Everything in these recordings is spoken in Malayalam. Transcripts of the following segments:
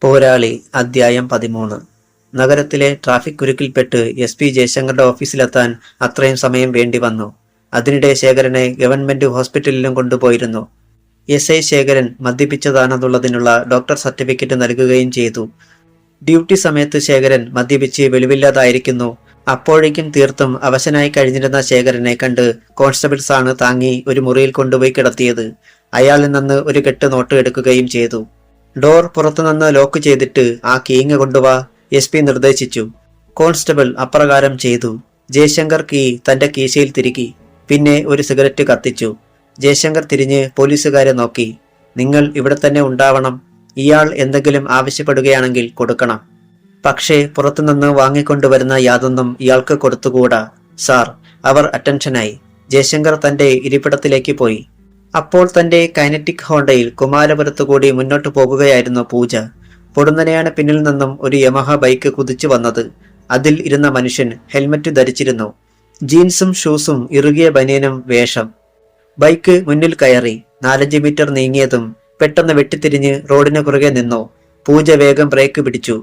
പോരാളി അധ്യായം 13. നഗരത്തിലെ ട്രാഫിക് കുരുക്കിൽപ്പെട്ട് SP ജയശങ്കറുടെ ഓഫീസിലെത്താൻ അത്രയും സമയം വേണ്ടി വന്നു. അതിനിടെ ശേഖരനെ ഗവൺമെന്റ് ഹോസ്പിറ്റലിലും കൊണ്ടുപോയിരുന്നു. SI ശേഖരൻ മദ്യപിച്ചതാണെന്നുള്ളതിനുള്ള ഡോക്ടർ സർട്ടിഫിക്കറ്റ് നൽകുകയും ചെയ്തു. ഡ്യൂട്ടി സമയത്ത് ശേഖരൻ മദ്യപിച്ച് വെളിവില്ലാതായിരിക്കുന്നു. അപ്പോഴേക്കും തീർത്തും അവശനായി കഴിഞ്ഞിരുന്ന ശേഖരനെ കണ്ട് കോൺസ്റ്റബിൾസ് ആണ് താങ്ങി ഒരു മുറിയിൽ കൊണ്ടുപോയി കിടത്തിയത്. അയാളിൽ നിന്ന് ഒരു കെട്ട് നോട്ട് എടുക്കുകയും ചെയ്തു. ഡോർ പുറത്തുനിന്ന് ലോക്ക് ചെയ്തിട്ട് ആ കീങ്ങ് കൊണ്ടുവാ SP നിർദ്ദേശിച്ചു. കോൺസ്റ്റബിൾ അപ്രകാരം ചെയ്തു. ജയശങ്കർ കീ തന്റെ കീശയിൽ തിരുകി. പിന്നെ ഒരു സിഗരറ്റ് കത്തിച്ചു. ജയശങ്കർ തിരിഞ്ഞ് പോലീസുകാരെ നോക്കി. നിങ്ങൾ ഇവിടെ തന്നെ ഉണ്ടാവണം. ഇയാൾ എന്തെങ്കിലും ആവശ്യപ്പെടുകയാണെങ്കിൽ കൊടുക്കണം. പക്ഷേ പുറത്തുനിന്ന് വാങ്ങിക്കൊണ്ടുവരുന്ന യാതൊന്നും ഇയാൾക്ക് കൊടുത്തുകൂടാ സാർ. അവർ അറ്റൻഷനായി. ജയശങ്കർ തന്റെ ഇരിപ്പിടത്തിലേക്ക് പോയി. അപ്പോൾ തന്റെ കൈനറ്റിക് ഹോണ്ടയിൽ കുമാരപുരത്തുകൂടി മുന്നോട്ടു പോകുകയായിരുന്നു പൂജ. പൊടുന്നനെയാണ് പിന്നിൽ നിന്നും ഒരു യമഹ ബൈക്ക് കുതിച്ചു വന്നത്. അതിൽ ഇരുന്ന മനുഷ്യൻ ഹെൽമറ്റ് ധരിച്ചിരുന്നു. ജീൻസും ഷൂസും ഇറുകിയ ബനിയനും വേഷം. ബൈക്ക് മുന്നിൽ കയറി 4-5 മീറ്റർ നീങ്ങിയതും പെട്ടെന്ന് വെട്ടിത്തിരിഞ്ഞ് റോഡിന് കുറുകെ നിന്നു. പൂജ വേഗം ബ്രേക്ക് പിടിച്ചു.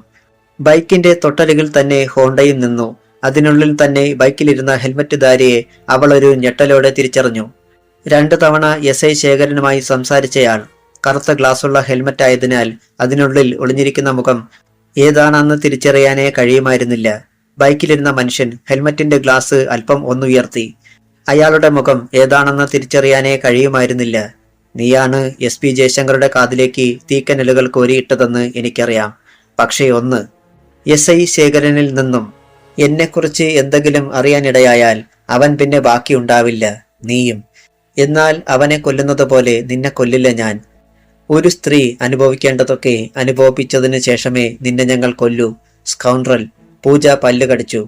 ബൈക്കിന്റെ തൊട്ടരികിൽ തന്നെ ഹോണ്ടയും നിന്നു. അതിനുള്ളിൽ തന്നെ ബൈക്കിലിരുന്ന ഹെൽമറ്റ് ധാരിയെ അവൾ ഒരു ഞെട്ടലോടെ തിരിച്ചറിഞ്ഞു. 2 തവണ SI ശേഖരനുമായി സംസാരിച്ചയാൾ. കറുത്ത ഗ്ലാസുള്ള ഹെൽമറ്റ് ആയതിനാൽ അതിനുള്ളിൽ ഒളിഞ്ഞിരിക്കുന്ന മുഖം ഏതാണെന്ന് തിരിച്ചറിയാനേ കഴിയുമായിരുന്നില്ല. ബൈക്കിലിരുന്ന മനുഷ്യൻ ഹെൽമറ്റിന്റെ ഗ്ലാസ് അല്പം ഒന്നുയർത്തി. അയാളുടെ മുഖം ഏതാണെന്ന് തിരിച്ചറിയാനേ കഴിയുമായിരുന്നില്ല. നീയാണ് SP ജയശങ്കറുടെ കാതിലേക്ക് തീക്കനലുകൾ കോരിയിട്ടതെന്ന് എനിക്കറിയാം. പക്ഷേ ഒന്ന്, SI ശേഖരനിൽ നിന്നും എന്നെക്കുറിച്ച് എന്തെങ്കിലും അറിയാനിടയായാൽ അവൻ പിന്നെ ബാക്കിയുണ്ടാവില്ല, നീയും. എന്നാൽ അവനെ കൊല്ലുന്നത് പോലെ നിന്നെ കൊല്ലില്ല ഞാൻ. ഒരു സ്ത്രീ അനുഭവിക്കേണ്ടതൊക്കെ അനുഭവിപ്പിച്ചതിന് ശേഷമേ നിന്നെ ഞങ്ങൾ കൊല്ലൂ, സ്കൗണ്ട്രൽ. പൂജ പല്ല് കടിച്ചു.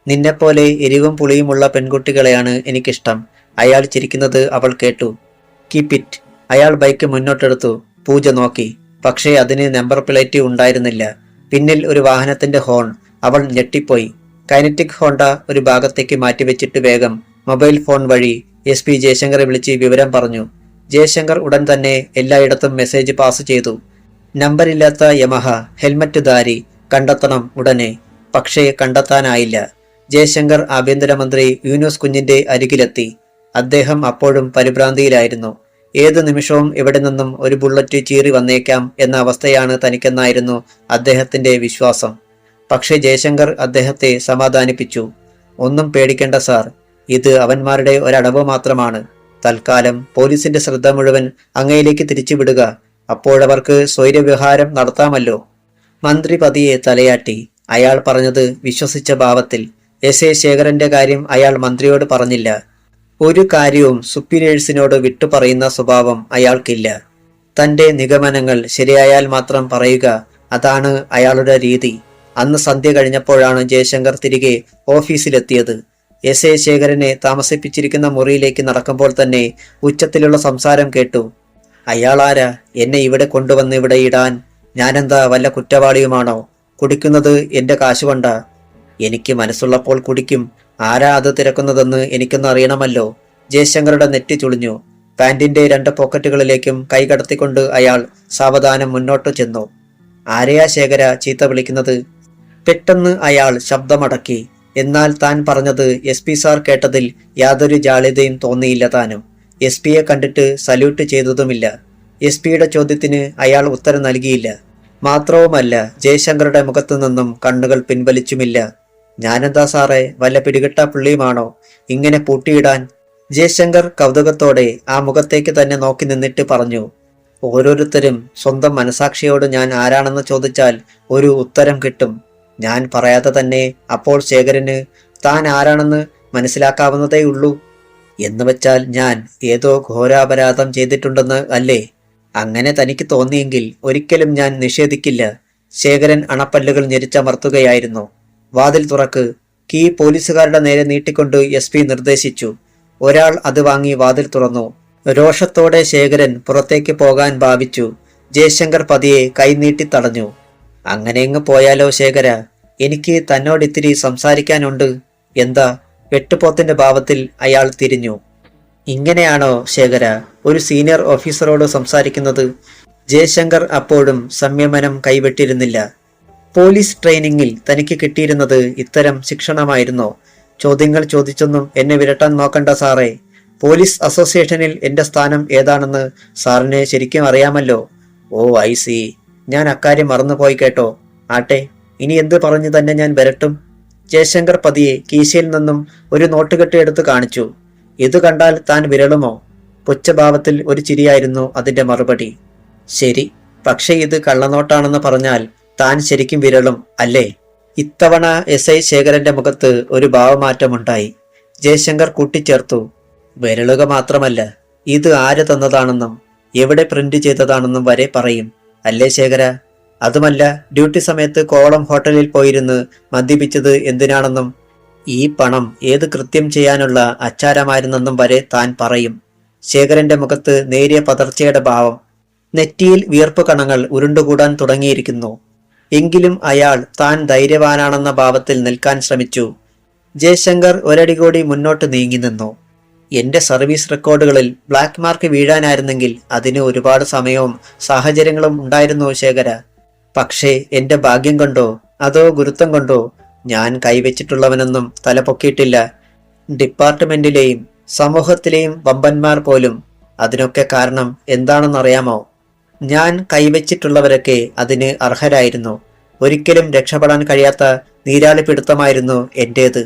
നിന്നെപ്പോലെ എരിവും പുളിയുമുള്ള പെൺകുട്ടികളെയാണ് എനിക്കിഷ്ടം. അയാൾ ചിരിക്കുന്നത് അവൾ കേട്ടു. Keep it. അയാൾ ബൈക്ക് മുന്നോട്ടെടുത്തു. പൂജ നോക്കി. പക്ഷേ അതിന് നമ്പർ പ്ലേറ്റ് ഉണ്ടായിരുന്നില്ല. പിന്നിൽ ഒരു വാഹനത്തിന്റെ ഹോൺ. അവൾ ഞെട്ടിപ്പോയി. കൈനറ്റിക് ഹോണ്ട ഒരു ഭാഗത്തേക്ക് മാറ്റിവെച്ചിട്ട് വേഗം മൊബൈൽ ഫോൺ വഴി SP ജയശങ്കറെ വിളിച്ച് വിവരം പറഞ്ഞു. ജയശങ്കർ ഉടൻ തന്നെ എല്ലായിടത്തും മെസ്സേജ് പാസ് ചെയ്തു. നമ്പറില്ലാത്ത യമഹ ഹെൽമറ്റ് ധാരി കണ്ടെത്തണം ഉടനെ. പക്ഷേ കണ്ടെത്താനായില്ല. ജയശങ്കർ ആഭ്യന്തരമന്ത്രി യൂനുസ് കുഞ്ഞിന്റെ അരികിലെത്തി. അദ്ദേഹം അപ്പോഴും പരിഭ്രാന്തിയിലായിരുന്നു. ഏതു നിമിഷവും എവിടെ നിന്നും ഒരു ബുള്ളറ്റ് ചീറി വന്നേക്കാം എന്ന അവസ്ഥയാണ് തനിക്കെന്നായിരുന്നു അദ്ദേഹത്തിന്റെ വിശ്വാസം. പക്ഷേ ജയശങ്കർ അദ്ദേഹത്തെ സമാധാനിപ്പിച്ചു. ഒന്നും പേടിക്കേണ്ട സാർ, ഇത് അവന്മാരുടെ ഒരടവ് മാത്രമാണ്. തൽക്കാലം പോലീസിന്റെ ശ്രദ്ധ മുഴുവൻ അങ്ങയിലേക്ക് തിരിച്ചുവിടുക. അപ്പോഴവർക്ക് സ്വൈര്യവിഹാരം നടത്താമല്ലോ. മന്ത്രി പതിയെ തലയാട്ടി. അയാൾ പറഞ്ഞത് വിശ്വസിച്ച ഭാവത്തിൽ. SI ശേഖരന്റെ കാര്യം അയാൾ മന്ത്രിയോട് പറഞ്ഞില്ല. ഒരു കാര്യവും സുപ്പീരിയേഴ്സിനോട് വിട്ടുപറയുന്ന സ്വഭാവം അയാൾക്കില്ല. തന്റെ നിഗമനങ്ങൾ ശരിയായാൽ മാത്രം പറയുക, അതാണ് അയാളുടെ രീതി. അന്ന് സന്ധ്യ കഴിഞ്ഞപ്പോഴാണ് ജയശങ്കർ തിരികെ ഓഫീസിലെത്തിയത്. SI ശേഖരനെ താമസിപ്പിച്ചിരിക്കുന്ന മുറിയിലേക്ക് നടക്കുമ്പോൾ തന്നെ ഉച്ചത്തിലുള്ള സംസാരം കേട്ടു. അയാളാരാ എന്നെ ഇവിടെ കൊണ്ടുവന്ന് ഇവിടെ ഇടാൻ? ഞാനെന്താ വല്ല കുറ്റവാളിയുമാണോ? കുടിക്കുന്നത് എന്റെ കാശുകൊണ്ടാ. എനിക്ക് മനസ്സുള്ളപ്പോൾ കുടിക്കും. ആരാ അത് തിരക്കുന്നതെന്ന് എനിക്കൊന്ന് അറിയണമല്ലോ. ജയശങ്കറുടെ നെറ്റി ചുളിഞ്ഞു. പാന്റിന്റെ 2 പോക്കറ്റുകളിലേക്കും കൈ കടത്തിക്കൊണ്ട് അയാൾ സാവധാനം മുന്നോട്ട് ചെന്നു. ആരെയാ ശേഖര ചീത്ത വിളിക്കുന്നത്? പെട്ടെന്ന് അയാൾ ശബ്ദമടക്കി. എന്നാൽ താൻ പറഞ്ഞത് SP സാർ കേട്ടതിൽ യാതൊരു ജാള്യതയും തോന്നിയില്ല താനും. SP-യെ കണ്ടിട്ട് സല്യൂട്ട് ചെയ്തതുമില്ല. SP-യുടെ ചോദ്യത്തിന് അയാൾ ഉത്തരം നൽകിയില്ല. മാത്രവുമല്ല, ജയശങ്കറുടെ മുഖത്തു നിന്നും കണ്ണുകൾ പിൻവലിച്ചുമില്ല. ഞാനെന്താ സാറേ വല്ല പിടികിട്ട പുള്ളിയുമാണോ ഇങ്ങനെ പൂട്ടിയിടാൻ? ജയശങ്കർ കൗതുകത്തോടെ ആ മുഖത്തേക്ക് തന്നെ നോക്കി നിന്നിട്ട് പറഞ്ഞു. ഓരോരുത്തരും സ്വന്തം മനസാക്ഷിയോട് ഞാൻ ആരാണെന്ന് ചോദിച്ചാൽ ഒരു ഉത്തരം കിട്ടും. ഞാൻ പറയാതെ തന്നെ അപ്പോൾ ശേഖരന് താൻ ആരാണെന്ന് മനസ്സിലാക്കാവുന്നതേയുള്ളൂ. എന്ന് വെച്ചാൽ ഞാൻ ഏതോ ഘോരാപരാധം ചെയ്തിട്ടുണ്ടെന്ന് അല്ലേ? അങ്ങനെ തനിക്ക് തോന്നിയെങ്കിൽ ഒരിക്കലും ഞാൻ നിഷേധിക്കില്ല. ശേഖരൻ അണപ്പല്ലുകൾ ഞെരിച്ചമർത്തുകയായിരുന്നു. വാതിൽ തുറക്ക്. കീ പോലീസുകാരുടെ നേരെ നീട്ടിക്കൊണ്ട് SP നിർദ്ദേശിച്ചു. ഒരാൾ അത് വാങ്ങി വാതിൽ തുറന്നു. രോഷത്തോടെ ശേഖരൻ പുറത്തേക്ക് പോകാൻ ഭാവിച്ചു. ജയശങ്കർ പതിയെ കൈനീട്ടി തടഞ്ഞു. അങ്ങനെയങ്ങ് പോയാലോ ശേഖര? എനിക്ക് തന്നോടിത്തിരി സംസാരിക്കാനുണ്ട്. എന്താ? വെട്ടുപോത്തിന്റെ ഭാവത്തിൽ അയാൾ തിരിഞ്ഞു. ഇങ്ങനെയാണോ ശേഖര ഒരു സീനിയർ ഓഫീസറോട് സംസാരിക്കുന്നത്? ജയശങ്കർ അപ്പോഴും സംയമനം കൈവിട്ടിരുന്നില്ല. പോലീസ് ട്രെയിനിങ്ങിൽ തനിക്ക് കിട്ടിയിരുന്നത് ഇത്തരം ശിക്ഷണമായിരുന്നോ? ചോദ്യങ്ങൾ ചോദിച്ചൊന്നും എന്നെ വിരട്ടാൻ നോക്കണ്ട സാറേ. പോലീസ് അസോസിയേഷനിൽ എന്റെ സ്ഥാനം ഏതാണെന്ന് സാറിന് ശരിക്കും അറിയാമല്ലോ. ഓ ഐ സി, ഞാൻ അക്കാര്യം മറന്നുപോയി കേട്ടോ. ആട്ടെ, ഇനി എന്ത് പറഞ്ഞു തന്നെ ഞാൻ വരട്ടും? ജയശങ്കർ പതിയെ കീശയിൽ നിന്നും ഒരു നോട്ടുകെട്ട് എടുത്ത് കാണിച്ചു. ഇത് കണ്ടാൽ താൻ വിരളുമോ? പുച്ഛഭാവത്തിൽ ഒരു ചിരിയായിരുന്നു അതിന്റെ മറുപടി. ശരി, പക്ഷെ ഇത് കള്ളനോട്ടാണെന്ന് പറഞ്ഞാൽ താൻ ശരിക്കും വിരളും അല്ലേ? ഇത്തവണ SI ശേഖരന്റെ മുഖത്ത് ഒരു ഭാവമാറ്റമുണ്ടായി. ജയശങ്കർ കൂട്ടിച്ചേർത്തു, വിരളുക മാത്രമല്ല, ഇത് ആര് തന്നതാണെന്നും എവിടെ പ്രിന്റ് ചെയ്തതാണെന്നും വരെ പറയും അല്ലേ ശേഖര? അതുമല്ല, ഡ്യൂട്ടി സമയത്ത് കോളം ഹോട്ടലിൽ പോയിരുന്ന് മദ്യപിച്ചത് എന്തിനാണെന്നും ഈ പണം ഏത് കൃത്യം ചെയ്യാനുള്ള അച്ചാരമായിരുന്നെന്നും വരെ താൻ പറയും. ശേഖരന്റെ മുഖത്ത് നേരിയ പതർച്ചയുടെ ഭാവം. നെറ്റിയിൽ വിയർപ്പ് കണങ്ങൾ ഉരുണ്ടുകൂടാൻ തുടങ്ങിയിരിക്കുന്നു. എങ്കിലും അയാൾ താൻ ധൈര്യവാനാണെന്ന ഭാവത്തിൽ നിൽക്കാൻ ശ്രമിച്ചു. ജയശങ്കർ ഒരടി കൂടി മുന്നോട്ട് നീങ്ങി നിന്നു. എന്റെ സർവീസ് റെക്കോർഡുകളിൽ ബ്ലാക്ക് മാർക്ക് വീഴാനായിരുന്നെങ്കിൽ അതിന് ഒരുപാട് സമയവും സാഹചര്യങ്ങളും ഉണ്ടായിരുന്നു ശേഖര. പക്ഷേ എന്റെ ഭാഗ്യം കൊണ്ടോ അതോ ഗുരുത്വം കൊണ്ടോ ഞാൻ കൈവച്ചിട്ടുള്ളവനൊന്നും തല പൊക്കിയിട്ടില്ല. ഡിപ്പാർട്ട്മെന്റിലെയും സമൂഹത്തിലെയും വമ്പന്മാർ പോലും. അതിനൊക്കെ കാരണം എന്താണെന്നറിയാമോ? ഞാൻ കൈവച്ചിട്ടുള്ളവരൊക്കെ അതിന് അർഹരായിരുന്നു. ഒരിക്കലും രക്ഷപ്പെടാൻ കഴിയാത്ത നീരാളിപ്പിടുത്തമായിരുന്നു എന്റേത്.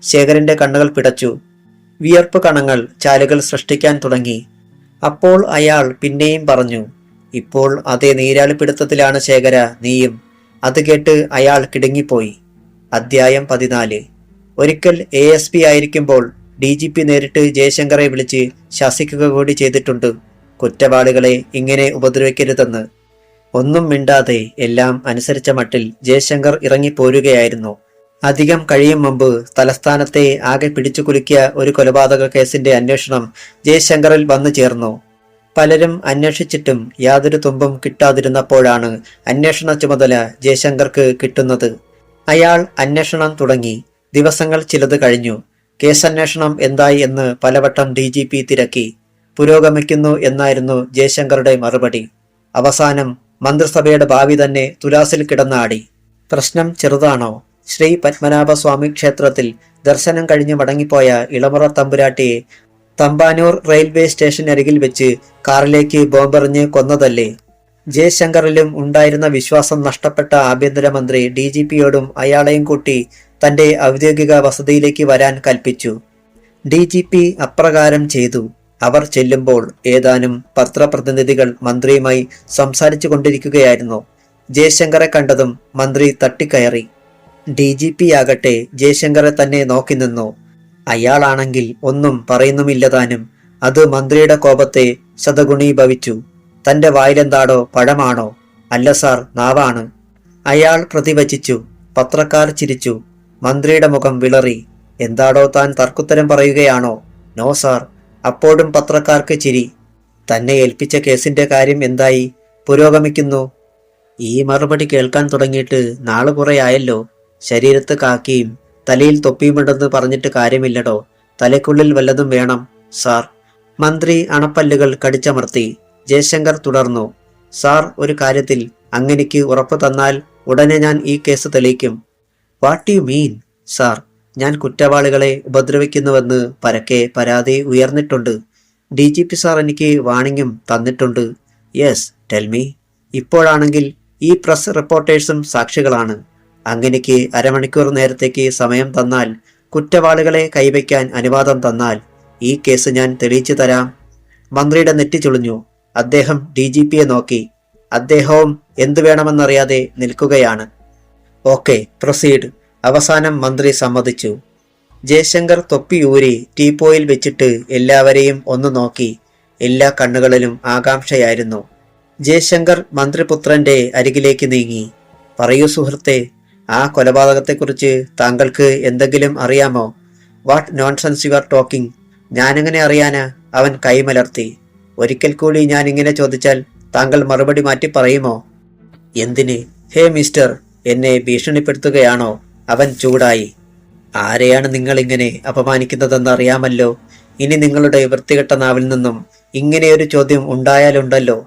ശേഖരന്റെ കണ്ണുകൾ പിടച്ചു. വിയർപ്പ് കണങ്ങൾ ചാലുകൾ സൃഷ്ടിക്കാൻ തുടങ്ങി. അപ്പോൾ അയാൾ പിന്നെയും പറഞ്ഞു, ഇപ്പോൾ അതേ നീരാളിപ്പിടുത്തത്തിലാണ് ശേഖര നീയും. അത് കേട്ട് അയാൾ കിടുങ്ങിപ്പോയി. അധ്യായം 14. ഒരിക്കൽ ASP ആയിരിക്കുമ്പോൾ DGP നേരിട്ട് ജയശങ്കറെ വിളിച്ച് ശാസിക്കുക കൂടി ചെയ്തിട്ടുണ്ട്, കുറ്റവാളികളെ ഇങ്ങനെ ഉപദ്രവിക്കരുതെന്ന്. ഒന്നും മിണ്ടാതെ എല്ലാം അനുസരിച്ച മട്ടിൽ ജയശങ്കർ ഇറങ്ങിപ്പോരുകയായിരുന്നു. അധികം കഴിയും മുമ്പ് തലസ്ഥാനത്തെ ആകെ പിടിച്ചു കുലുക്കിയ ഒരു കൊലപാതക കേസിന്റെ അന്വേഷണം ജയശങ്കറിൽ വന്നു ചേർന്നു. പലരും അന്വേഷിച്ചിട്ടും യാതൊരു തുമ്പും കിട്ടാതിരുന്നപ്പോഴാണ് അന്വേഷണ ചുമതല ജയശങ്കർക്ക് കിട്ടുന്നത്. അയാൾ അന്വേഷണം തുടങ്ങി. ദിവസങ്ങൾ ചിലത് കഴിഞ്ഞു. കേസന്വേഷണം എന്തായി എന്ന് പലവട്ടം DGP തിരക്കി. പുരോഗമിക്കുന്നു എന്നായിരുന്നു ജയശങ്കറുടെ മറുപടി. അവസാനം മന്ത്രിസഭയുടെ ഭാവി തന്നെ തുലാസിൽ കിടന്നാടി. പ്രശ്നം ചെറുതാണോ? ശ്രീ പത്മനാഭസ്വാമി ക്ഷേത്രത്തിൽ ദർശനം കഴിഞ്ഞ് മടങ്ങിപ്പോയ ഇളമുറ തമ്പുരാട്ടിയെ തമ്പാനൂർ റെയിൽവേ സ്റ്റേഷനരികിൽ വെച്ച് കാറിലേക്ക് ബോംബെറിഞ്ഞ് കൊന്നതല്ലേ? ജയശങ്കറിലും ഉണ്ടായിരുന്ന വിശ്വാസം നഷ്ടപ്പെട്ട ആഭ്യന്തരമന്ത്രി DGPയോടും അയാളെയും കൂട്ടി തന്റെ ഔദ്യോഗിക വസതിയിലേക്ക് വരാൻ കൽപ്പിച്ചു. DGP അപ്രകാരം ചെയ്തു. അവർ ചെല്ലുമ്പോൾ ഏതാനും പത്രപ്രതിനിധികൾ മന്ത്രിയുമായി സംസാരിച്ചു കൊണ്ടിരിക്കുകയായിരുന്നു. ജയശങ്കറെ കണ്ടതും മന്ത്രി തട്ടിക്കയറി. DGP ആകട്ടെ ജയശങ്കറെ തന്നെ നോക്കി നിന്നു. അയാളാണെങ്കിൽ ഒന്നും പറയുന്നുമില്ലതാനും. അത് മന്ത്രിയുടെ കോപത്തെ ശതഗുണീഭവിച്ചു. തന്റെ വായിലെന്താടോ, പഴമാണോ? അല്ല സാർ, നാവാണ്. അയാൾ പ്രതിവചിച്ചു. പത്രക്കാർ ചിരിച്ചു. മന്ത്രിയുടെ മുഖം വിളറി. എന്താടോ താൻ തർക്കുത്തരം പറയുകയാണോ? No sir. അപ്പോഴും പത്രക്കാർക്ക് ചിരി. തന്നെ ഏൽപ്പിച്ച കേസിന്റെ കാര്യം എന്തായി? പുരോഗമിക്കുന്നു. ഈ മറുപടി കേൾക്കാൻ തുടങ്ങിയിട്ട് നാള് കുറെയായല്ലോ. ശരീരത്ത് കാക്കിയും തലയിൽ തൊപ്പിയുമുണ്ടെന്ന് പറഞ്ഞിട്ട് കാര്യമില്ലടോ. തലയ്ക്കുള്ളിൽ വല്ലതും വേണം സാർ. മന്ത്രി അണപ്പല്ലുകൾ കടിച്ചമർത്തി. ജയശങ്കർ തുടർന്നു. സാർ, ഒരു കാര്യത്തിൽ അങ്ങനെക്ക് ഉറപ്പ് തന്നാൽ ഉടനെ ഞാൻ ഈ കേസ് തെളിയിക്കും. What you mean? സാർ, ഞാൻ കുറ്റവാളികളെ ഉപദ്രവിക്കുന്നുവെന്ന് പരക്കെ പരാതി ഉയർന്നിട്ടുണ്ട്. DGP സാർ എനിക്ക് വാണിംഗും തന്നിട്ടുണ്ട്. Yes, tell me. ഇപ്പോഴാണെങ്കിൽ ഈ പ്രസ് റിപ്പോർട്ടേഴ്സും സാക്ഷികളാണ്. അങ്ങനെക്ക് അരമണിക്കൂർ നേരത്തേക്ക് സമയം തന്നാൽ, കുറ്റവാളികളെ കൈവയ്ക്കാൻ അനുവാദം തന്നാൽ ഈ കേസ് ഞാൻ തെളിയിച്ചു തരാം. മന്ത്രിയുടെ നെറ്റി ചുളിഞ്ഞു. അദ്ദേഹം DGPയെ നോക്കി. അദ്ദേഹവും എന്തു വേണമെന്നറിയാതെ നിൽക്കുകയാണ്. Okay, proceed. അവസാനം മന്ത്രി സമ്മതിച്ചു. ജയശങ്കർ തൊപ്പി ഊരി ടീപ്പോയിൽ വെച്ചിട്ട് എല്ലാവരെയും ഒന്ന് നോക്കി. എല്ലാ കണ്ണുകളിലും ആകാംക്ഷയായിരുന്നു. ജയശങ്കർ മന്ത്രിപുത്രന്റെ അരികിലേക്ക് നീങ്ങി. പറയൂ സുഹൃത്തെ, ആ കൊലപാതകത്തെക്കുറിച്ച് താങ്കൾക്ക് എന്തെങ്കിലും അറിയാമോ? What nonsense you are talking? ഞാനെങ്ങനെ അറിയാനാ? അവൻ കൈമലർത്തി. ഒരിക്കൽ കൂടി ഞാൻ ഇങ്ങനെ ചോദിച്ചാൽ താങ്കൾ മറുപടി മാറ്റി പറയുമോ? എന്തിന്? ഹേ മിസ്റ്റർ, എന്നെ ഭീഷണിപ്പെടുത്തുകയാണോ? അവൻ ചൂടായി. ആരെയാണ് നിങ്ങൾ ഇങ്ങനെ അപമാനിക്കുന്നതെന്ന് അറിയാമല്ലോ. ഇനി നിങ്ങളുടെ വൃത്തികെട്ട നാവിൽ നിന്നും ഇങ്ങനെയൊരു ചോദ്യം ഉണ്ടായാലുണ്ടല്ലോ.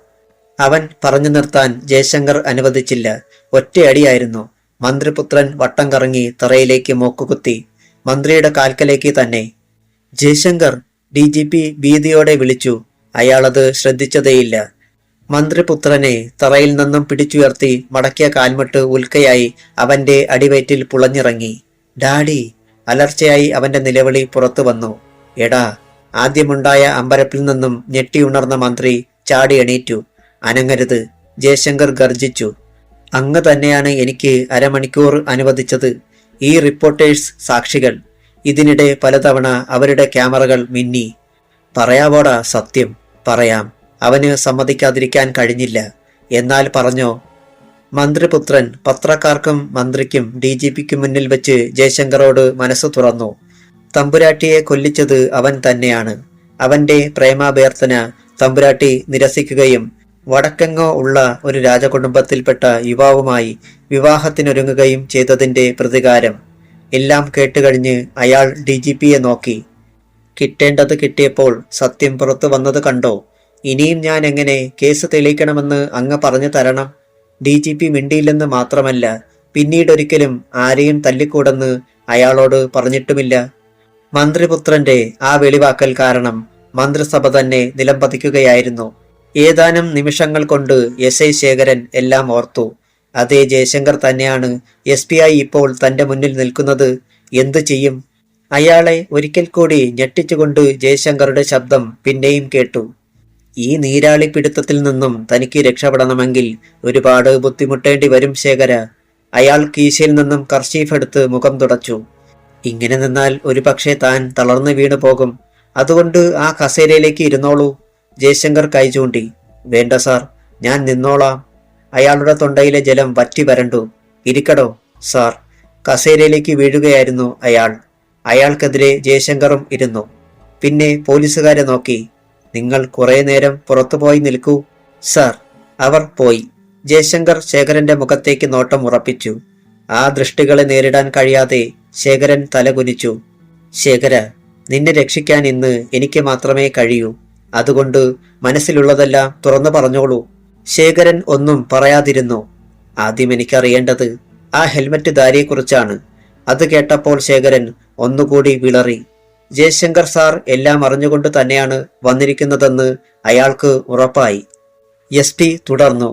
അവൻ പറഞ്ഞു നിർത്താൻ ജയശങ്കർ അനുവദിച്ചില്ല. ഒറ്റയടിയായിരുന്നു. മന്ത്രിപുത്രൻ വട്ടം കറങ്ങി തറയിലേക്ക് മോക്കുകുത്തി. മന്ത്രിയുടെ കാൽക്കലേക്ക് തന്നെ. ജയശങ്കർ, DGP ഭീതിയോടെ വിളിച്ചു. അയാളത് ശ്രദ്ധിച്ചതേയില്ല. മന്ത്രിപുത്രനെ തറയിൽ നിന്നും പിടിച്ചുയർത്തി മടക്കിയ കാൽമുട്ട് ഉൽക്കയായി അവന്റെ അടിവയറ്റിൽ പുളഞ്ഞിറങ്ങി. ഡാഡി! അലർച്ചയായി അവന്റെ നിലവിളി പുറത്തു വന്നു. എടാ! ആദ്യമുണ്ടായ അമ്പരപ്പിൽ നിന്നും ഞെട്ടിയുണർന്ന മന്ത്രി ചാടി എണീറ്റു. അനങ്ങരുത്! ജയശങ്കർ ഗർജിച്ചു. അങ്ങ് തന്നെയാണ് എനിക്ക് അരമണിക്കൂർ അനുവദിച്ചത്. ഈ റിപ്പോർട്ടേഴ്സ് സാക്ഷികൾ. ഇതിനിടെ പലതവണ അവരുടെ ക്യാമറകൾ മിന്നി. പറയാവോടാ സത്യം? പറയാം. അവന് സമ്മതിക്കാതിരിക്കാൻ കഴിഞ്ഞില്ല. എന്നാൽ പറഞ്ഞോ? മന്ത്രിപുത്രൻ പത്രക്കാർക്കും മന്ത്രിക്കും DGPക്കും മുന്നിൽ വെച്ച് ജയശങ്കറോട് മനസ്സ് തുറന്നു. തമ്പുരാട്ടിയെ കൊല്ലിച്ചത് അവൻ തന്നെയാണ്. അവന്റെ പ്രേമാഭ്യർത്ഥന തമ്പുരാട്ടി നിരസിക്കുകയും വടക്കെങ്ങോ ഉള്ള ഒരു രാജകുടുംബത്തിൽപ്പെട്ട യുവാവുമായി വിവാഹത്തിനൊരുങ്ങുകയും ചെയ്തതിന്റെ പ്രതികാരം. എല്ലാം കേട്ടുകഴിഞ്ഞ് അയാൾ DGPയെ നോക്കി. കിട്ടേണ്ടത് കിട്ടിയപ്പോൾ സത്യം പുറത്തു വന്നത് കണ്ടോ? ഇനിയും ഞാൻ എങ്ങനെ കേസ് തെളിയിക്കണമെന്ന് അങ്ങ് പറഞ്ഞു തരണം. DGP മിണ്ടിയില്ലെന്ന് മാത്രമല്ല, പിന്നീടൊരിക്കലും ആരെയും തല്ലിക്കൂടെന്ന് അയാളോട് പറഞ്ഞിട്ടുമില്ല. മന്ത്രിപുത്രന്റെ ആ വെളിവാക്കൽ കാരണം മന്ത്രിസഭ തന്നെ നിലംപതിക്കുകയായിരുന്നു. ഏതാനും നിമിഷങ്ങൾ കൊണ്ട് SI ശേഖരൻ എല്ലാം ഓർത്തു. അതേ ജയശങ്കർ തന്നെയാണ് SP ആയി ഇപ്പോൾ തന്റെ മുന്നിൽ നിൽക്കുന്നത്. എന്തു ചെയ്യും? അയാളെ ഒരിക്കൽ കൂടി ഞെട്ടിച്ചുകൊണ്ട് ജയശങ്കറുടെ ശബ്ദം പിന്നെയും കേട്ടു. ഈ നീരാളിപ്പിടുത്തത്തിൽ നിന്നും തനിക്ക് രക്ഷപ്പെടണമെങ്കിൽ ഒരുപാട് ബുദ്ധിമുട്ടേണ്ടി വരും ശേഖര. അയാൾ കീശയിൽ നിന്നും കർച്ചീഫ് എടുത്ത് മുഖം തുടച്ചു. ഇങ്ങനെ നിന്നാൽ ഒരു പക്ഷേ താൻ തളർന്നു വീണു പോകും. അതുകൊണ്ട് ആ കസേരയിലേക്ക് ഇരുന്നോളൂ. ജയശങ്കർ കൈ ചൂണ്ടി. വേണ്ട സാർ, ഞാൻ നിന്നോളാം. അയാളുടെ തൊണ്ടയിലെ ജലം വറ്റി വരണ്ടു. ഇരിക്കടോ സാർ. കസേരയിലേക്ക് വീഴുകയായിരുന്നു അയാൾ. അയാൾക്കെതിരെ ജയശങ്കറും ഇരുന്നു. പിന്നെ പോലീസുകാരെ നോക്കി. നിങ്ങൾ കുറെ നേരം പുറത്തുപോയി നിൽക്കൂ സാർ. അവർ പോയി. ജയശങ്കർ ശേഖരന്റെ മുഖത്തേക്ക് നോട്ടം ഉറപ്പിച്ചു. ആ ദൃഷ്ടികളെ നേരിടാൻ കഴിയാതെ ശേഖരൻ തലകുനിച്ചു. ശേഖര, നിന്നെ രക്ഷിക്കാൻ ഇന്ന് എനിക്ക് മാത്രമേ കഴിയൂ. അതുകൊണ്ട് മനസ്സിലുള്ളതെല്ലാം തുറന്നു പറഞ്ഞോളൂ. ശേഖരൻ ഒന്നും പറയാതിരുന്നു. ആദ്യം എനിക്കറിയേണ്ടത് ആ ഹെൽമറ്റ് ധാരിയെക്കുറിച്ചാണ്. അത് കേട്ടപ്പോൾ ശേഖരൻ ഒന്നുകൂടി വിളറി. ജയശങ്കർ സാർ എല്ലാം അറിഞ്ഞുകൊണ്ട് തന്നെയാണ് വന്നിരിക്കുന്നതെന്ന് അയാൾക്ക് ഉറപ്പായി. SP തുടർന്നു.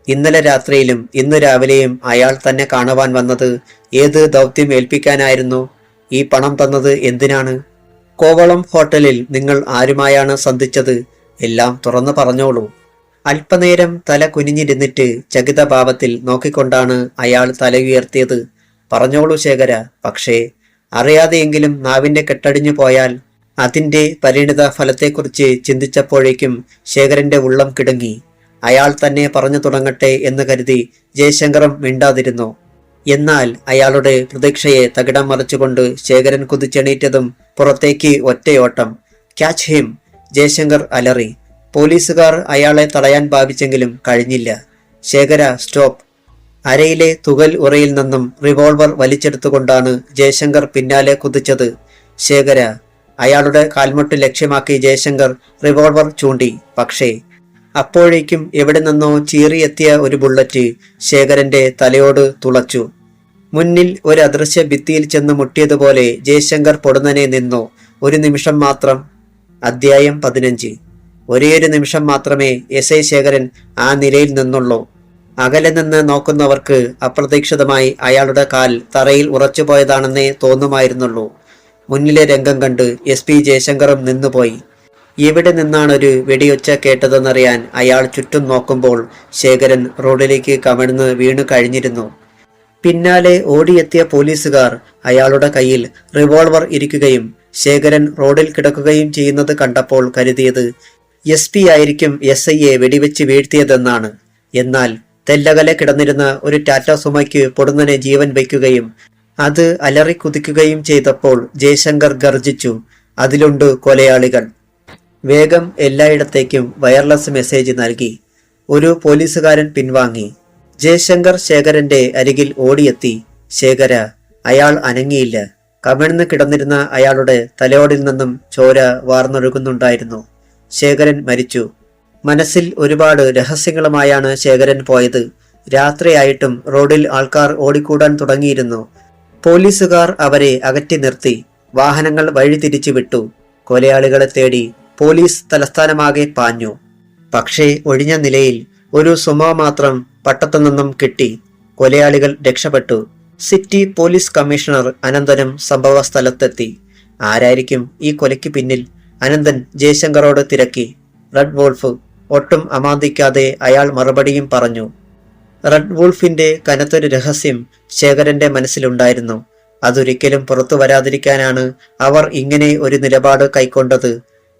ഇന്നലെ രാത്രിയിലും ഇന്ന് രാവിലെയും അയാൾ തന്നെ കാണുവാൻ വന്നത് ഏത് ദൗത്യം ഏൽപ്പിക്കാനായിരുന്നു? ഈ പണം തന്നത് എന്തിനാണ്? കോവളം ഹോട്ടലിൽ നിങ്ങൾ ആരുമായാണ് സന്ധിച്ചത്? എല്ലാം തുറന്നു പറഞ്ഞോളൂ. അല്പനേരം തല കുനിഞ്ഞിരുന്നിട്ട് ചകിതഭാവത്തിൽ നോക്കിക്കൊണ്ടാണ് അയാൾ തല ഉയർത്തിയത്. പറഞ്ഞോളൂ ശേഖര. പക്ഷേ അറിയാതെയെങ്കിലും നാവിന്റെ കെട്ടടിഞ്ഞു പോയാൽ അതിന്റെ പരിണിത ഫലത്തെക്കുറിച്ച് ചിന്തിച്ചപ്പോഴേക്കും ശേഖരന്റെ ഉള്ളം കിടുങ്ങി. അയാൾ തന്നെ പറഞ്ഞു തുടങ്ങട്ടെ എന്ന് കരുതി ജയശങ്കറും മിണ്ടാതിരുന്നു. എന്നാൽ അയാളുടെ പ്രതീക്ഷയെ തകിടം മറിച്ചുകൊണ്ട് ശേഖരൻ കുതിച്ചെണീറ്റതും പുറത്തേക്ക് ഒറ്റയോട്ടം. Catch him! ജയശങ്കർ അലറി. പോലീസുകാർ അയാളെ തടയാൻ ഭാവിച്ചെങ്കിലും കഴിഞ്ഞില്ല. ശേഖര, സ്റ്റോപ്പ്! അരയിലെ തുകൽ ഉറയിൽ നിന്നും റിവോൾവർ വലിച്ചെടുത്തുകൊണ്ടാണ് ജയശങ്കർ പിന്നാലെ കുതിച്ചത്. ശേഖര! അയാളുടെ കാൽമുട്ട് ലക്ഷ്യമാക്കി ജയശങ്കർ റിവോൾവർ ചൂണ്ടി. പക്ഷേ അപ്പോഴേക്കും എവിടെ നിന്നോ ചീറിയെത്തിയ ഒരു ബുള്ളറ്റ് ശേഖരന്റെ തലയോട് തുളച്ചു. മുന്നിൽ ഒരു അദൃശ്യ ഭിത്തിയിൽ ചെന്ന് മുട്ടിയതുപോലെ ജയശങ്കർ പൊടുന്നനെ നിന്നു. ഒരു നിമിഷം മാത്രം. അധ്യായം 15. ഒരേയൊരു നിമിഷം മാത്രമേ SI ശേഖരൻ ആ നിലയിൽ നിന്നുള്ളൂ. അകലെ നിന്ന് നോക്കുന്നവർക്ക് അപ്രതീക്ഷിതമായി അയാളുടെ കാൽ തറയിൽ ഉറച്ചുപോയതാണെന്നേ തോന്നുമായിരുന്നുള്ളൂ. മുന്നിലെ രംഗം കണ്ട് SP ജയശങ്കറും നിന്നുപോയി. എവിടെ നിന്നാണൊരു വെടിയൊച്ച കേട്ടതെന്നറിയാൻ അയാൾ ചുറ്റും നോക്കുമ്പോൾ ശേഖരൻ റോഡിലേക്ക് കമിഴ്ന്ന് വീണു കഴിഞ്ഞിരുന്നു. പിന്നാലെ ഓടിയെത്തിയ പോലീസുകാർ അയാളുടെ കയ്യിൽ റിവോൾവർ ഇരിക്കുകയും ശേഖരൻ റോഡിൽ കിടക്കുകയും ചെയ്യുന്നത് കണ്ടപ്പോൾ കരുതിയത് SP ആയിരിക്കും SIയെ വെടിവെച്ച് വീഴ്ത്തിയതെന്നാണ്. എന്നാൽ തെല്ലകലെ കിടന്നിരുന്ന ഒരു ടാറ്റ സുമയ്ക്ക് പൊടുന്നനെ ജീവൻ വയ്ക്കുകയും അത് അലറി കുതിക്കുകയും ചെയ്തപ്പോൾ ജയശങ്കർ ഗർജിച്ചു. അതിലുണ്ട് കൊലയാളികൾ. വേഗം എല്ലായിടത്തേക്കും വയർലെസ് മെസ്സേജ് നൽകി. ഒരു പോലീസുകാരൻ പിൻവാങ്ങി. ജയശങ്കർ ശേഖരന്റെ അരികിൽ ഓടിയെത്തി. ശേഖര! അയാൾ അനങ്ങിയില്ല. കമിഴ്ന്ന് കിടന്നിരുന്ന അയാളുടെ തലയോടിൽ നിന്നും ചോര വാർന്നൊഴുകുന്നുണ്ടായിരുന്നു. ശേഖരൻ മരിച്ചു. മനസ്സിൽ ഒരുപാട് രഹസ്യങ്ങളുമായാണ് ശേഖരൻ പോയത്. രാത്രിയായിട്ടും റോഡിൽ ആൾക്കാർ ഓടിക്കൂടാൻ തുടങ്ങിയിരുന്നു. പോലീസുകാർ അവരെ അകറ്റി നിർത്തി. വാഹനങ്ങൾ വഴിതിരിച്ചു വിട്ടു. കൊലയാളികളെ തേടി പോലീസ് തലസ്ഥാനമാകെ പാഞ്ഞു. പക്ഷേ ഒഴിഞ്ഞ നിലയിൽ ഒരു സുമോ മാത്രം പട്ടത്തു നിന്നും കിട്ടി. കൊലയാളികൾ രക്ഷപ്പെട്ടു. സിറ്റി പോലീസ് കമ്മീഷണർ അനന്തനും സംഭവ സ്ഥലത്തെത്തി. ആരായിരിക്കും ഈ കൊലയ്ക്ക് പിന്നിൽ? അനന്തൻ ജയശങ്കറോട് തിരക്കി. Red wolf. ഒട്ടും അമാന്തിക്കാതെ അയാൾ മറുപടിയും പറഞ്ഞു. റെഡ് വൂൾഫിന്റെ കനത്തൊരു രഹസ്യം ശേഖരന്റെ മനസ്സിലുണ്ടായിരുന്നു. അതൊരിക്കലും പുറത്തു വരാതിരിക്കാനാണ് അവർ ഇങ്ങനെ ഒരു നിലപാട് കൈക്കൊണ്ടത്.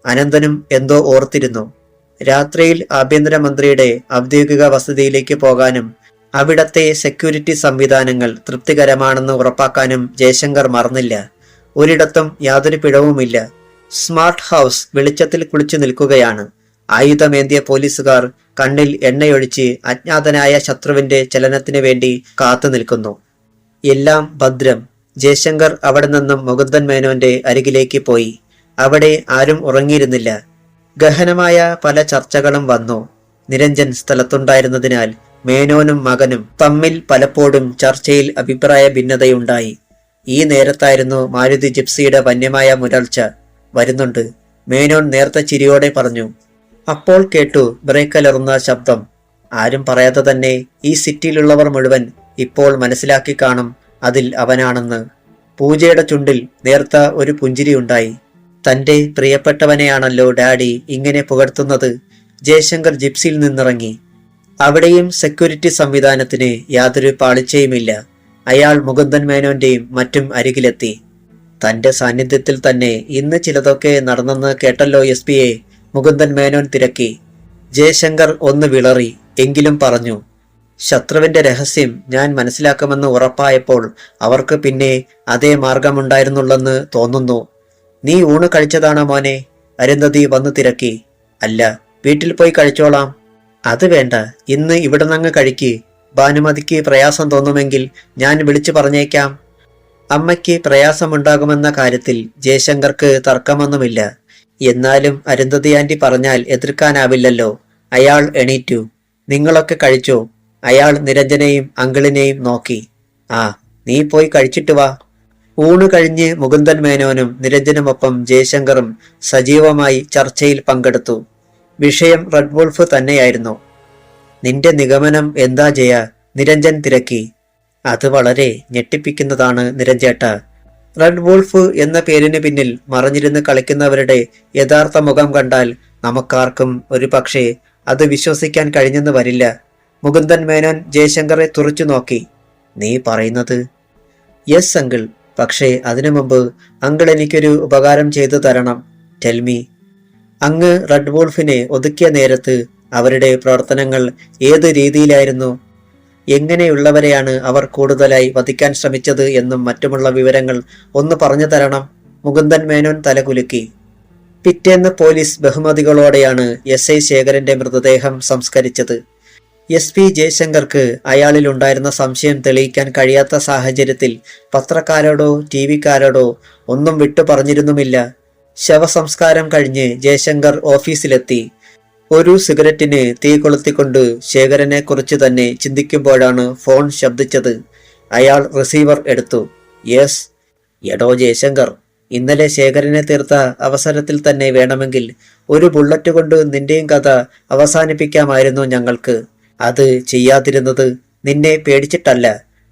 അനന്തനും എന്തോ ഓർത്തിരുന്നു. രാത്രിയിൽ ആഭ്യന്തരമന്ത്രിയുടെ ഔദ്യോഗിക വസതിയിലേക്ക് പോകാനും അവിടത്തെ സെക്യൂരിറ്റി സംവിധാനങ്ങൾ തൃപ്തികരമാണെന്ന് ഉറപ്പാക്കാനും ജയശങ്കർ മറന്നില്ല. ഒരിടത്തും യാതൊരു പിഴവുമില്ല. സ്മാർട്ട് ഹൗസ് വെളിച്ചത്തിൽ കുളിച്ചു നിൽക്കുകയാണ്. ആയുധമേന്തിയ പോലീസുകാർ കണ്ണിൽ എണ്ണയൊഴിച്ച് അജ്ഞാതനായ ശത്രുവിന്റെ ചലനത്തിനു വേണ്ടി കാത്തു നിൽക്കുന്നു. എല്ലാം ഭദ്രം. ജയശങ്കർ അവിടെ നിന്നും മുകുന്ദൻ മേനോന്റെ അരികിലേക്ക് പോയി. അവിടെ ആരും ഉറങ്ങിയിരുന്നില്ല. ഗഹനമായ പല ചർച്ചകളും വന്നു. നിരഞ്ജൻ സ്ഥലത്തുണ്ടായിരുന്നതിനാൽ മേനോനും മകനും തമ്മിൽ പലപ്പോഴും ചർച്ചയിൽ അഭിപ്രായ ഭിന്നതയുണ്ടായി. ഈ നേരത്തായിരുന്നു മാരുതി ജിപ്സിയുടെ വന്യമായ മുരൾച്ച. വരുന്നുണ്ട്, മേനോൻ നേർത്ത ചിരിയോടെ പറഞ്ഞു. അപ്പോൾ കേട്ടു ബ്രേക്കലറുന്ന ശബ്ദം. ആരും പറയാതെ തന്നെ ഈ സിറ്റിയിലുള്ളവർ മുഴുവൻ ഇപ്പോൾ മനസ്സിലാക്കി കാണും അതിൽ അവനാണെന്ന്. പൂജയുടെ ചുണ്ടിൽ നേർത്ത ഒരു പുഞ്ചിരിയുണ്ടായി. തന്റെ പ്രിയപ്പെട്ടവനെയാണല്ലോ ഡാഡി ഇങ്ങനെ പുകഴ്ത്തുന്നത്. ജയശങ്കർ ജിപ്സിയിൽ നിന്നിറങ്ങി. അവിടെയും സെക്യൂരിറ്റി സംവിധാനത്തിന് യാതൊരു പാളിച്ചയുമില്ല. അയാൾ മുകുന്ദൻ മേനോന്റെയും മറ്റും അരികിലെത്തി. തന്റെ സാന്നിധ്യത്തിൽ തന്നെ ഇന്ന് ചിലതൊക്കെ നടന്നെന്ന് കേട്ടല്ലോ SP യെ, മുകുന്ദൻ മേനോൻ തിരക്കി. ജയശങ്കർ ഒന്ന് വിളറി, എങ്കിലും പറഞ്ഞു. ശത്രുവിന്റെ രഹസ്യം ഞാൻ മനസ്സിലാക്കുമെന്ന് ഉറപ്പായപ്പോൾ അവർക്ക് പിന്നെ അതേ മാർഗമുണ്ടായിരുന്നുള്ളെന്ന് തോന്നുന്നു. നീ ഊണ് കഴിച്ചതാണോ മോനെ? അരുന്ധതി വന്നു തിരക്കി. അല്ല, വീട്ടിൽ പോയി കഴിച്ചോളാം. അത് വേണ്ട, ഇന്ന് ഇവിടെ നിന്ന് കഴിക്ക്. ഭാനുമതിക്ക് പ്രയാസം തോന്നുമെങ്കിൽ ഞാൻ വിളിച്ചു പറഞ്ഞേക്കാം. അമ്മയ്ക്ക് പ്രയാസമുണ്ടാകുമെന്ന കാര്യത്തിൽ ജയശങ്കർക്ക് തർക്കമൊന്നുമില്ല. എന്നാലും അരുന്ധതി ആന്റി പറഞ്ഞാൽ എതിർക്കാനാവില്ലല്ലോ. അയാൾ എണീറ്റു. നിങ്ങളൊക്കെ കഴിച്ചോ? അയാൾ നിരഞ്ജനെയും അങ്കിളിനെയും നോക്കി. ആ, നീ പോയി കഴിച്ചിട്ട് വാ. ഊണ് കഴിഞ്ഞ് മുകുന്ദൻ മേനോനും നിരഞ്ജനുമൊപ്പം ജയശങ്കറും സജീവമായി ചർച്ചയിൽ പങ്കെടുത്തു. വിഷയം റെഡ് വോൾഫ് തന്നെയായിരുന്നു. നിന്റെ നിഗമനം എന്താ ജയ? നിരഞ്ജൻ തിരക്കി. അത് വളരെ ഞെട്ടിപ്പിക്കുന്നതാണ് നിരഞ്ജേട്ട. റെഡ് വോൾഫ് എന്ന പേരിന് പിന്നിൽ മറഞ്ഞിരുന്ന് കളിക്കുന്നവരുടെ യഥാർത്ഥ മുഖം കണ്ടാൽ നമുക്കാർക്കും ഒരു പക്ഷേ അത് വിശ്വസിക്കാൻ കഴിഞ്ഞെന്ന് വരില്ല. മുകുന്ദൻ മേനോൻ ജയശങ്കറെ തുറച്ചു നോക്കി. നീ പറയുന്നത്? Yes uncle. പക്ഷേ അതിനു മുമ്പ് അങ്കിൾ എനിക്കൊരു ഉപകാരം ചെയ്തു തരണം. ടെൽമി. അങ്ങ് റെഡ് വോൾഫിനെ ഒതുക്കിയ നേരത്ത് അവരുടെ പ്രവർത്തനങ്ങൾ ഏത് രീതിയിലായിരുന്നു? എങ്ങനെയുള്ളവരെയാണ് അവർ കൂടുതലായി വധിക്കാൻ ശ്രമിച്ചത് എന്നും മറ്റുമുള്ള വിവരങ്ങൾ ഒന്ന് പറഞ്ഞു തരണം. മുകുന്ദൻ മേനോൻ തലകുലുക്കി. പിറ്റേന്ന് പോലീസ് ബഹുമതികളോടെയാണ് SI ശേഖരന്റെ മൃതദേഹം സംസ്കരിച്ചത്. SP ജയശങ്കർക്ക് അയാളിലുണ്ടായിരുന്ന സംശയം തെളിയിക്കാൻ കഴിയാത്ത സാഹചര്യത്തിൽ പത്രക്കാരോടോ TV-ക്കാരോടോ ഒന്നും വിട്ടു പറഞ്ഞിരുന്നുമില്ല. ശവസംസ്കാരം കഴിഞ്ഞ് ജയശങ്കർ ഓഫീസിലെത്തി. ഒരു സിഗരറ്റിന് തീ കൊളുത്തിക്കൊണ്ട് ശേഖരനെ കുറിച്ച് തന്നെ ചിന്തിക്കുമ്പോഴാണ് ഫോൺ ശബ്ദിച്ചത്. അയാൾ റിസീവർ എടുത്തു. യെസ്. എടോ ജയശങ്കർ, ഇന്നലെ ശേഖരനെ തീർത്ത അവസരത്തിൽ തന്നെ വേണമെങ്കിൽ ഒരു ബുള്ളറ്റ് കൊണ്ട് നിന്റെയും കഥ അവസാനിപ്പിക്കാമായിരുന്നു ഞങ്ങൾക്ക്. അത് ചെയ്യാതിരുന്നത് നിന്നെ പേടിച്ചിട്ടല്ല.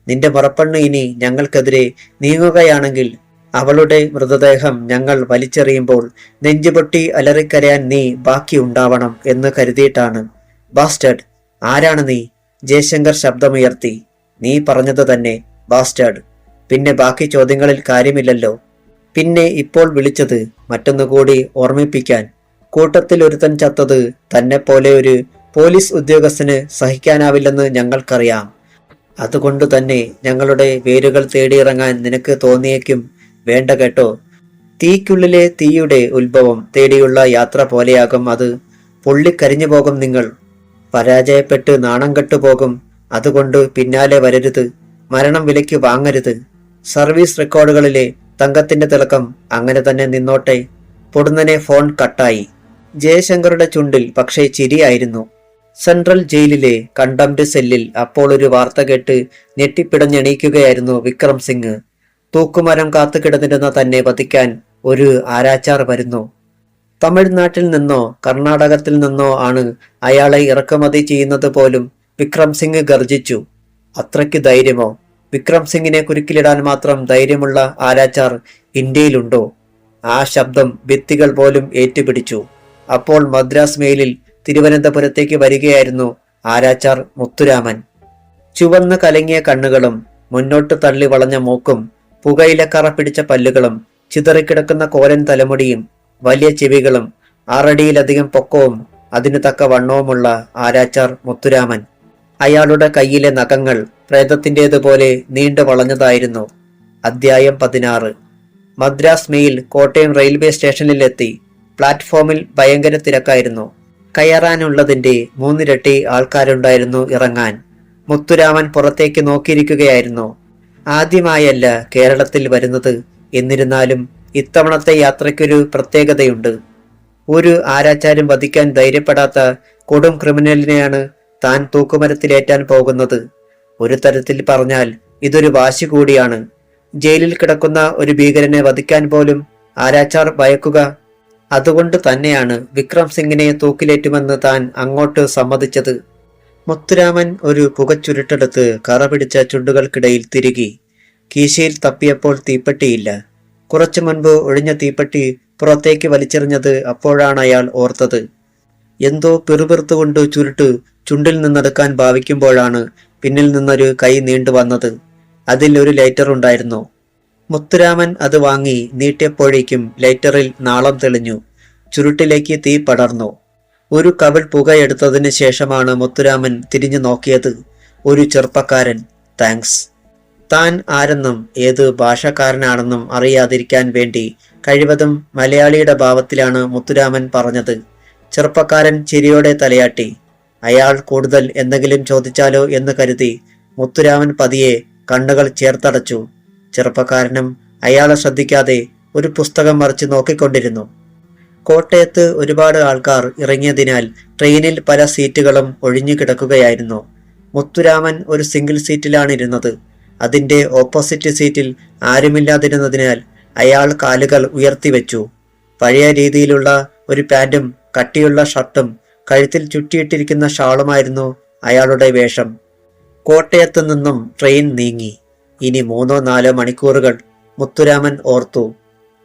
നിന്റെ മുറപ്പെണ്ണ് ഇനി ഞങ്ങൾക്കെതിരെ നീങ്ങുകയാണെങ്കിൽ അവളുടെ മൃതദേഹം ഞങ്ങൾ വലിച്ചെറിയുമ്പോൾ നെഞ്ചുപൊട്ടി അലറിക്കരയാൻ നീ ബാക്കിയുണ്ടാവണം എന്ന് കരുതിയിട്ടാണ്. ബാസ്റ്റേഡ്. ആരാണ് നീ? ജയശങ്കർ ശബ്ദമുയർത്തി. നീ പറഞ്ഞത് തന്നെ, ബാസ്റ്റേഡ്. പിന്നെ ബാക്കി ചോദ്യങ്ങളിൽ കാര്യമില്ലല്ലോ. പിന്നെ ഇപ്പോൾ വിളിച്ചത് മറ്റൊന്നുകൂടി ഓർമ്മിപ്പിക്കാൻ. കൂട്ടത്തിൽ ഒരുത്തൻ ചത്തത് തന്നെ പോലെ ഒരു പോലീസ് ഉദ്യോഗസ്ഥന് സഹിക്കാനാവില്ലെന്ന് ഞങ്ങൾക്കറിയാം. അതുകൊണ്ട് തന്നെ ഞങ്ങളുടെ വേരുകൾ തേടിയിറങ്ങാൻ നിനക്ക് തോന്നിയേക്കും. വേണ്ട കേട്ടോ. തീക്കുള്ളിലെ തീയുടെ ഉത്ഭവം തേടിയുള്ള യാത്ര പോലെയാകും അത്. പൊള്ളിക്കരിഞ്ഞു പോകും നിങ്ങൾ. പരാജയപ്പെട്ട് നാണം കെട്ടുപോകും. അതുകൊണ്ട് പിന്നാലെ വരരുത്. മരണം വിലയ്ക്ക് വാങ്ങരുത്. സർവീസ് റെക്കോർഡുകളിലെ തങ്കത്തിന്റെ തിളക്കം അങ്ങനെ തന്നെ നിന്നോട്ടെ. പൊടുന്നനെ ഫോൺ കട്ടായി. ജയശങ്കറുടെ ചുണ്ടിൽ പക്ഷേ ചിരിയായിരുന്നു. സെൻട്രൽ ജയിലിലെ കണ്ടംപ്റ്റ് സെല്ലിൽ അപ്പോൾ ഒരു വാർത്ത കേട്ട് ഞെട്ടിപ്പിടഞ്ഞെണീക്കുകയായിരുന്നു വിക്രം സിംഗ്. തൂക്കുമരം കാത്തുകിടന്നിരുന്ന തന്നെ വധിക്കാൻ ഒരു ആരാച്ചാർ വരുന്നു. തമിഴ്നാട്ടിൽ നിന്നോ കർണാടകത്തിൽ നിന്നോ ആണ് അയാളെ ഇറക്കുമതി ചെയ്യുന്നത് പോലും. വിക്രം സിംഗ് ഗർജിച്ചു. അത്രയ്ക്ക് ധൈര്യമോ? വിക്രം സിംഗിനെ കുരുക്കിലിടാൻ മാത്രം ധൈര്യമുള്ള ആരാച്ചാർ ഇന്ത്യയിലുണ്ടോ? ആ ശബ്ദം ഭിത്തികൾ പോലും ഏറ്റുപിടിച്ചു. അപ്പോൾ മദ്രാസ് മെയിലിൽ തിരുവനന്തപുരത്തേക്ക് വരികയായിരുന്നു ആരാച്ചാർ മുത്തുരാമൻ. ചുവന്ന് കലങ്ങിയ കണ്ണുകളും മുന്നോട്ട് തള്ളി വളഞ്ഞ മൂക്കും പുകയിലക്കറ പിടിച്ച പല്ലുകളും ചിതറിക്കിടക്കുന്ന കോലൻ തലമുടിയും വലിയ ചെവികളും 6 അടിയിലധികം പൊക്കവും അതിനു തക്ക വണ്ണവുമുള്ള ആരാച്ചാർ മുത്തുരാമൻ. അയാളുടെ കയ്യിലെ നഖങ്ങൾ പ്രേതത്തിൻ്റെതുപോലെ നീണ്ടു വളഞ്ഞതായിരുന്നു. അധ്യായം 16. മദ്രാസ് മെയിൽ കോട്ടയം റെയിൽവേ സ്റ്റേഷനിലെത്തി. പ്ലാറ്റ്ഫോമിൽ ഭയങ്കര തിരക്കായിരുന്നു. കയറാനുള്ളതിന്റെ 3 ഇരട്ടി ആൾക്കാരുണ്ടായിരുന്നു ഇറങ്ങാൻ. മുത്തുരാമൻ പുറത്തേക്ക് നോക്കിയിരിക്കുകയായിരുന്നു. ആദ്യമായല്ല കേരളത്തിൽ വരുന്നത്. എന്നിരുന്നാലും ഇത്തവണത്തെ യാത്രയ്ക്കൊരു പ്രത്യേകതയുണ്ട്. ഒരു ആരാച്ചാരും വധിക്കാൻ ധൈര്യപ്പെടാത്ത കൊടും ക്രിമിനലിനെയാണ് താൻ തൂക്കുമരത്തിലേറ്റാൻ പോകുന്നത്. ഒരു തരത്തിൽ പറഞ്ഞാൽ ഇതൊരു വാശി കൂടിയാണ്. ജയിലിൽ കിടക്കുന്ന ഒരു ഭീകരനെ വധിക്കാൻ പോലും ആരാച്ചാർ ഭയക്കുക. അതുകൊണ്ട് തന്നെയാണ് വിക്രം സിംഗിനെ തൂക്കിലേറ്റുമെന്ന് താൻ അങ്ങോട്ട് സമ്മതിച്ചത്. മുത്തുരാമൻ ഒരു പുകച്ചുരുട്ടെടുത്ത് കറ പിടിച്ച ചുണ്ടുകൾക്കിടയിൽ തിരുകി. കീശയിൽ തപ്പിയപ്പോൾ തീപ്പെട്ടിയില്ല. കുറച്ചു മുൻപ് ഒഴിഞ്ഞ തീപ്പെട്ടി പുറത്തേക്ക് വലിച്ചെറിഞ്ഞത് അപ്പോഴാണ് അയാൾ ഓർത്തത്. എന്തോ പിറുപിറുത്തുകൊണ്ട് ചുരുട്ട് ചുണ്ടിൽ നിന്നെടുക്കാൻ ഭാവിക്കുമ്പോഴാണ് പിന്നിൽ നിന്നൊരു കൈ നീണ്ടു വന്നത്. അതിൽ ഒരു ലൈറ്റർ ഉണ്ടായിരുന്നു. മുത്തുരാമൻ അത് വാങ്ങി നീട്ടിയപ്പോഴേക്കും ലൈറ്ററിൽ നാളം തെളിഞ്ഞു. ചുരുട്ടിലേക്ക് തീ പടർന്നു. ഒരു കവിൾ പുകയെടുത്തതിന് ശേഷമാണ് മുത്തുരാമൻ തിരിഞ്ഞു നോക്കിയത്. ഒരു ചെറുപ്പക്കാരൻ. താങ്ക്സ്. താൻ ആരെന്നും ഏത് ഭാഷക്കാരനാണെന്നും അറിയാതിരിക്കാൻ വേണ്ടി കഴിവതും മലയാളിയുടെ ഭാവത്തിലാണ് മുത്തുരാമൻ പറഞ്ഞത്. ചെറുപ്പക്കാരൻ ചിരിയോടെ തലയാട്ടി. അയാൾ കൂടുതൽ എന്തെങ്കിലും ചോദിച്ചാലോ എന്ന് കരുതി മുത്തുരാമൻ പതിയെ കണ്ണുകൾ ചേർത്തടച്ചു. ചെറുപ്പക്കാരനും അയാളെ ശ്രദ്ധിക്കാതെ ഒരു പുസ്തകം മറിച്ച് നോക്കിക്കൊണ്ടിരുന്നു. കോട്ടയത്ത് ഒരുപാട് ആൾക്കാർ ഇറങ്ങിയതിനാൽ ട്രെയിനിൽ പല സീറ്റുകളും ഒഴിഞ്ഞു കിടക്കുകയായിരുന്നു. മുത്തുരാമൻ ഒരു സിംഗിൾ സീറ്റിലാണ് ഇരുന്നത്. അതിന്റെ ഓപ്പോസിറ്റ് സീറ്റിൽ ആരുമില്ലാതിരുന്നതിനാൽ അയാൾ കാലുകൾ ഉയർത്തിവെച്ചു. പഴയ രീതിയിലുള്ള ഒരു പാന്റും കട്ടിയുള്ള ഷർട്ടും കഴുത്തിൽ ചുറ്റിയിട്ടിരിക്കുന്ന ഷാളുമായിരുന്നു അയാളുടെ വേഷം. കോട്ടയത്ത് നിന്നും ട്രെയിൻ നീങ്ങി. ഇനി 3-4 മണിക്കൂറുകൾ. മുത്തുരാമൻ ഓർത്തു.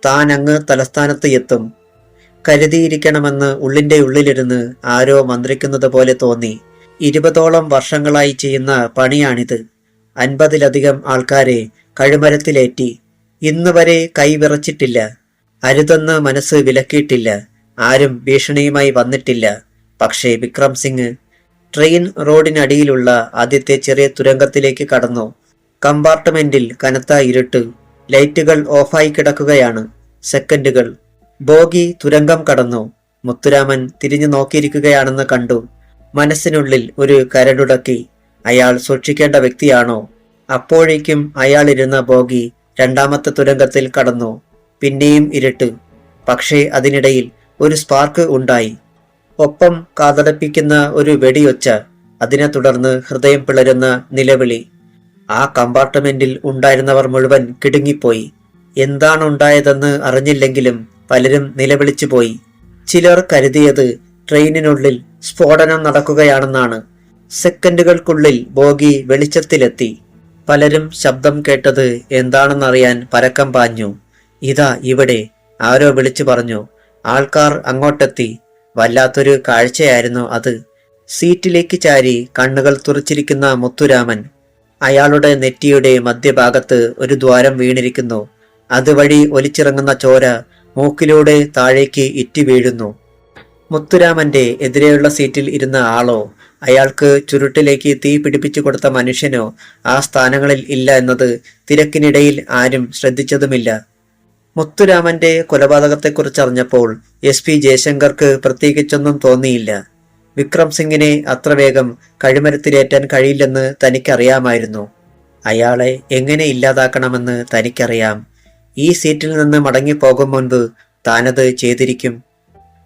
താൻ അങ്ങ് തലസ്ഥാനത്ത് എത്തും. കരുതിയിരിക്കണമെന്ന് ഉള്ളിന്റെ ഉള്ളിലിരുന്ന് ആരോ മന്ത്രിക്കുന്നത് പോലെ തോന്നി. 20ഓളം വർഷങ്ങളായി ചെയ്യുന്ന പണിയാണിത്. 50ലധികം ആൾക്കാരെ കഴുമരത്തിലേറ്റി. ഇന്നുവരെ കൈ വിറച്ചിട്ടില്ല. അരുതെന്ന് മനസ്സ് വിലക്കിയിട്ടില്ല. ആരും ഭീഷണിയുമായി വന്നിട്ടില്ല. പക്ഷേ വിക്രം സിംഗ്. ട്രെയിൻ റോഡിനടിയിലുള്ള ആദ്യത്തെ ചെറിയ തുരങ്കത്തിലേക്ക് കടന്നു. കമ്പാർട്ട്മെന്റിൽ കനത്ത ഇരുട്ട്. ലൈറ്റുകൾ ഓഫായി കിടക്കുകയാണ്. സെക്കൻഡുകൾ. ബോഗി തുരങ്കം കടന്നു. മുത്തുരാമൻ തിരിഞ്ഞു നോക്കിയിരിക്കുകയാണെന്ന് കണ്ടു. മനസ്സിനുള്ളിൽ ഒരു കരടുടക്കി. അയാൾ സൂക്ഷിക്കേണ്ട വ്യക്തിയാണോ? അപ്പോഴേക്കും അയാളിരുന്ന ബോഗി 2ാമത്തെ തുരങ്കത്തിൽ കടന്നു. പിന്നെയും ഇരുട്ട്. പക്ഷേ അതിനിടയിൽ ഒരു സ്പാർക്ക് ഉണ്ടായി. ഒപ്പം കാതടപ്പിക്കുന്ന ഒരു വെടിയൊച്ച. അതിനെ തുടർന്ന് ഹൃദയം പിളരുന്ന നിലവിളി. ആ കമ്പാർട്ട്മെന്റിൽ ഉണ്ടായിരുന്നവർ മുഴുവൻ കിടുങ്ങിപ്പോയി. എന്താണ് ഉണ്ടായതെന്ന് അറിഞ്ഞില്ലെങ്കിലും പലരും നിലവിളിച്ചു പോയി. ചിലർ കരുതിയത് ട്രെയിനിനുള്ളിൽ സ്ഫോടനം നടക്കുകയാണെന്നാണ്. സെക്കൻഡുകൾക്കുള്ളിൽ ബോഗി വെളിച്ചത്തിലെത്തി. പലരും ശബ്ദം കേട്ടത് എന്താണെന്നറിയാൻ പരക്കം പാഞ്ഞു. ഇതാ ഇവിടെ, ആരോ വിളിച്ചു പറഞ്ഞു. ആൾക്കാർ അങ്ങോട്ടെത്തി. വല്ലാത്തൊരു കാഴ്ചയായിരുന്നു അത്. സീറ്റിലേക്ക് ചാരി കണ്ണുകൾ തുറച്ചിരിക്കുന്ന മുത്തുരാമൻ. അയാളുടെ നെറ്റിയുടെ മധ്യഭാഗത്ത് ഒരു ദ്വാരം വീണിരിക്കുന്നു. അതുവഴി ഒലിച്ചിറങ്ങുന്ന ചോര മൂക്കിലൂടെ താഴേക്ക് ഇറ്റി വീഴുന്നു. മുത്തുരാമന്റെ എതിരെയുള്ള സീറ്റിൽ ഇരുന്ന ആളോ അയാൾക്ക് ചുരുട്ടിലേക്ക് തീ പിടിപ്പിച്ചു കൊടുത്ത മനുഷ്യനോ ആ സ്ഥാനങ്ങളിൽ ഇല്ല എന്നത് തിരക്കിനിടയിൽ ആരും ശ്രദ്ധിച്ചതുമില്ല. മുത്തുരാമന്റെ കൊലപാതകത്തെക്കുറിച്ചറിഞ്ഞപ്പോൾ SP ജയശങ്കർക്ക് പ്രത്യേകിച്ചൊന്നും തോന്നിയില്ല. വിക്രം സിംഗിനെ അത്ര വേഗം കഴുമരത്തിലേറ്റാൻ കഴിയില്ലെന്ന് തനിക്കറിയാമായിരുന്നു. അയാളെ എങ്ങനെ ഇല്ലാതാക്കണമെന്ന് തനിക്കറിയാം. ഈ സീറ്റിൽ നിന്ന് മടങ്ങിപ്പോകും മുൻപ് താനത് ചെയ്തിരിക്കും.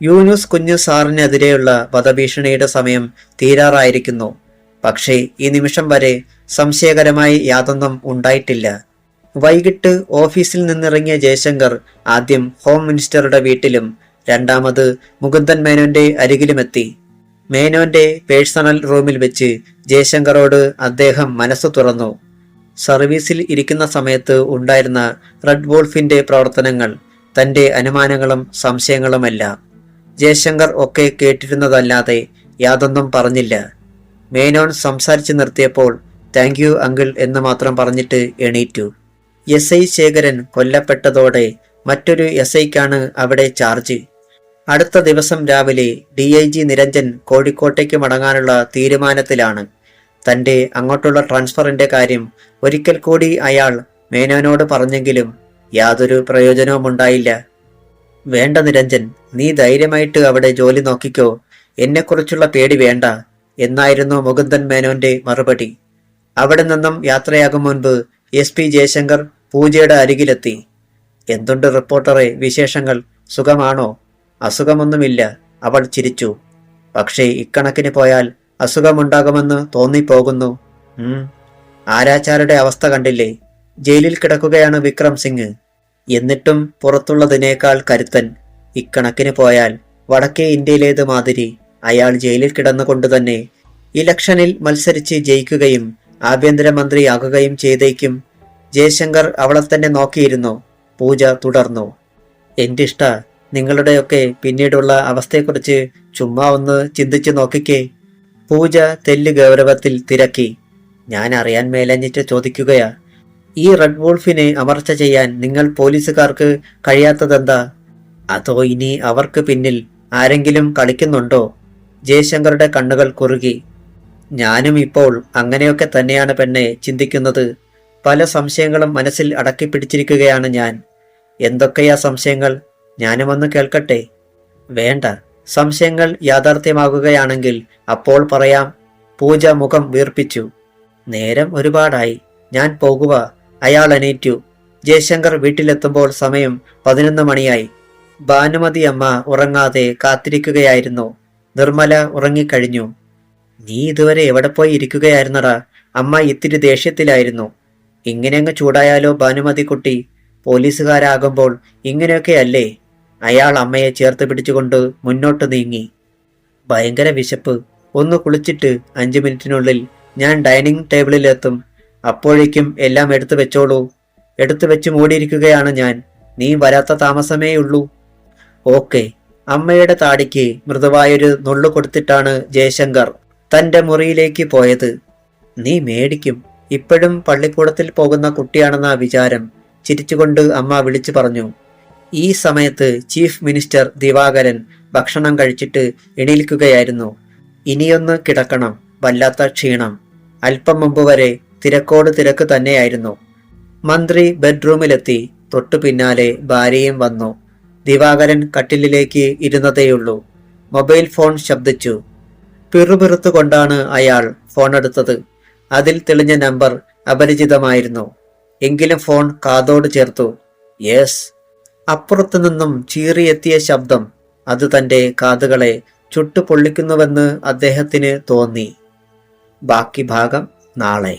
യൂനുസ് കുഞ്ഞു സാറിനെതിരെയുള്ള വധഭീഷണിയുടെ സമയം തീരാറായിരിക്കുന്നു. പക്ഷേ ഈ നിമിഷം വരെ സംശയകരമായി യാതൊന്നും ഉണ്ടായിട്ടില്ല. വൈകിട്ട് ഓഫീസിൽ നിന്നിറങ്ങിയ ജയശങ്കർ ആദ്യം ഹോം മിനിസ്റ്ററുടെ വീട്ടിലും രണ്ടാമത് മുകുന്ദൻ മേനോന്റെ അരികിലുമെത്തി. മേനോന്റെ പേഴ്സണൽ റൂമിൽ വെച്ച് ജയശങ്കറോട് അദ്ദേഹം മനസ്സു തുറന്നു. സർവീസിൽ ഇരിക്കുന്ന സമയത്ത് ഉണ്ടായിരുന്ന റെഡ് വോൾഫിന്റെ പ്രവർത്തനങ്ങൾ, തന്റെ അനുമാനങ്ങളും സംശയങ്ങളുമെല്ലാം ജയശങ്കർ ഒക്കെ കേട്ടിരുന്നതല്ലാതെ യാതൊന്നും പറഞ്ഞില്ല. മേനോൻ സംസാരിച്ചു നിർത്തിയപ്പോൾ താങ്ക് യു അങ്കിൾ എന്ന് മാത്രം പറഞ്ഞിട്ട് എണീറ്റു. എസ് ഐ ശേഖരൻ കൊല്ലപ്പെട്ടതോടെ മറ്റൊരു എസ് ഐക്കാണ് അവിടെ ചാർജ്. അടുത്ത ദിവസം രാവിലെ DIG നിരഞ്ജൻ കോഴിക്കോട്ടേക്ക് മടങ്ങാനുള്ള തീരുമാനത്തിലാണ്. തന്റെ അങ്ങോട്ടുള്ള ട്രാൻസ്ഫറിന്റെ കാര്യം ഒരിക്കൽ കൂടി അയാൾ മേനോനോട് പറഞ്ഞെങ്കിലും യാതൊരു പ്രയോജനവുമുണ്ടായില്ല. വേണ്ട നിരഞ്ജൻ, നീ ധൈര്യമായിട്ട് അവിടെ ജോലി നോക്കിക്കോ, എന്നെക്കുറിച്ചുള്ള പേടി വേണ്ട എന്നായിരുന്നു മുകുന്ദൻ മേനോന്റെ മറുപടി. അവിടെ നിന്നും യാത്രയാകും മുൻപ് SP ജയശങ്കർ പൂജയുടെ അരികിലെത്തി. എന്തുണ്ട് റിപ്പോർട്ടറെ വിശേഷങ്ങൾ, സുഖമാണോ? അസുഖമൊന്നുമില്ല, അവൾ ചിരിച്ചു. പക്ഷേ ഇക്കണക്കിന് പോയാൽ അസുഖമുണ്ടാകുമെന്ന് തോന്നിപ്പോകുന്നു. ആരാച്ചാരുടെ അവസ്ഥ കണ്ടില്ലേ? ജയിലിൽ കിടക്കുകയാണ് വിക്രം സിംഗ്. എന്നിട്ടും പുറത്തുള്ളതിനേക്കാൾ കരുത്തൻ. ഇക്കണക്കിന് പോയാൽ വടക്കേ ഇന്ത്യയിലേത് മാതിരി അയാൾ ജയിലിൽ കിടന്നുകൊണ്ട് തന്നെ ഇലക്ഷനിൽ മത്സരിച്ച് ജയിക്കുകയും ആഭ്യന്തരമന്ത്രിയാകുകയും ചെയ്തേക്കും. ജയശങ്കർ അവളെ തന്നെ നോക്കിയിരുന്നു. പൂജ തുടർന്നു. എന്റെ ഇഷ്ട, നിങ്ങളുടെയൊക്കെ പിന്നീടുള്ള അവസ്ഥയെക്കുറിച്ച് ചുമ്മാ ഒന്ന് ചിന്തിച്ചു നോക്കിക്കേ. പൂജ തെല്ല് ഗൗരവത്തിൽ തിരക്കി. ഞാൻ അറിയാൻ മേലഞ്ഞിട്ട് ചോദിക്കുകയാ, ഈ റെഡ് വോൾഫിനെ അമർച്ച ചെയ്യാൻ നിങ്ങൾ പോലീസുകാർക്ക് കഴിയാത്തതെന്താ? അതോ ഇനി അവർക്ക് പിന്നിൽ ആരെങ്കിലും കളിക്കുന്നുണ്ടോ? ജയശങ്കറുടെ കണ്ണുകൾ കുറുകി. ഞാനും ഇപ്പോൾ അങ്ങനെയൊക്കെ തന്നെയാണ് പെണ്ണെ ചിന്തിക്കുന്നത്. പല സംശയങ്ങളും മനസ്സിൽ അടക്കിപ്പിടിച്ചിരിക്കുകയാണ് ഞാൻ. എന്തൊക്കെയാ സംശയങ്ങൾ? ഞാനും ഒന്ന് കേൾക്കട്ടെ. വേണ്ട, സംശയങ്ങൾ യാഥാർത്ഥ്യമാകുകയാണെങ്കിൽ അപ്പോൾ പറയാം. പൂജ മുഖം വീർപ്പിച്ചു. നേരം ഒരുപാടായി, ഞാൻ പോകുക. അയാൾ എണീറ്റു. ജയശങ്കർ വീട്ടിലെത്തുമ്പോൾ സമയം 11 മണിയായി. ഭാനുമതി അമ്മ ഉറങ്ങാതെ കാത്തിരിക്കുകയായിരുന്നു. നിർമ്മല ഉറങ്ങിക്കഴിഞ്ഞു. നീ ഇതുവരെ എവിടെ പോയി ഇരിക്കുകയായിരുന്നടാ? അമ്മ ഇത്തിരി ദേഷ്യത്തിലായിരുന്നു. ഇങ്ങനെയങ്ങ് ചൂടായാലോ ഭാനുമതി കുട്ടി? പോലീസുകാരാകുമ്പോൾ ഇങ്ങനെയൊക്കെയല്ലേ? അയാൾ അമ്മയെ ചേർത്ത് പിടിച്ചുകൊണ്ട് മുന്നോട്ട് നീങ്ങി. ഭയങ്കര വിശപ്പ്. ഒന്ന് കുളിച്ചിട്ട് 5 മിനിറ്റിനുള്ളിൽ ഞാൻ ഡൈനിങ് ടേബിളിലെത്തും. അപ്പോഴേക്കും എല്ലാം എടുത്തു വെച്ചോളൂ. എടുത്തു വെച്ച് മൂടിയിരിക്കുകയാണ് ഞാൻ. നീ വരാത്ത താമസമേയുള്ളൂ. ഓക്കെ. അമ്മയുടെ താടിക്ക് മൃദുവായൊരു നുള്ളു കൊടുത്തിട്ടാണ് ജയശങ്കർ തന്റെ മുറിയിലേക്ക് പോയത്. നീ മേടിക്കും. ഇപ്പോഴും പള്ളിക്കൂടത്തിൽ പോകുന്ന കുട്ടിയാണെന്ന വിചാരം. ചിരിച്ചുകൊണ്ട് അമ്മ വിളിച്ചു പറഞ്ഞു. ഈ സമയത്ത് ചീഫ് മിനിസ്റ്റർ ദിവാകരൻ ഭക്ഷണം കഴിച്ചിട്ട് എണീൽക്കുകയായിരുന്നു. ഇനിയൊന്ന് കിടക്കണം, വല്ലാത്ത ക്ഷീണം. അല്പം മുമ്പ് വരെ തിരക്കോട് തിരക്ക് തന്നെയായിരുന്നു. മന്ത്രി ബെഡ്റൂമിലെത്തി. തൊട്ടു പിന്നാലെ ഭാര്യയും വന്നു. ദിവാകരൻ കട്ടിലിലേക്ക് ഇരുന്നതേയുള്ളൂ. മൊബൈൽ ഫോൺ ശബ്ദിച്ചു. പിറുപിറുത്തുകൊണ്ടാണ് അയാൾ ഫോൺ എടുത്തത്. അതിൽ തെളിഞ്ഞ നമ്പർ അപരിചിതമായിരുന്നു. എങ്കിലും ഫോൺ കാതോട് ചേർത്തു. യെസ്. അപ്പുറത്തു നിന്നും ചീറിയെത്തിയ ശബ്ദം അത് തന്റെ കാതുകളെ ചുട്ടുപൊള്ളിക്കുന്നുവെന്ന് അദ്ദേഹത്തിന് തോന്നി. ബാക്കി ഭാഗം നാളെ.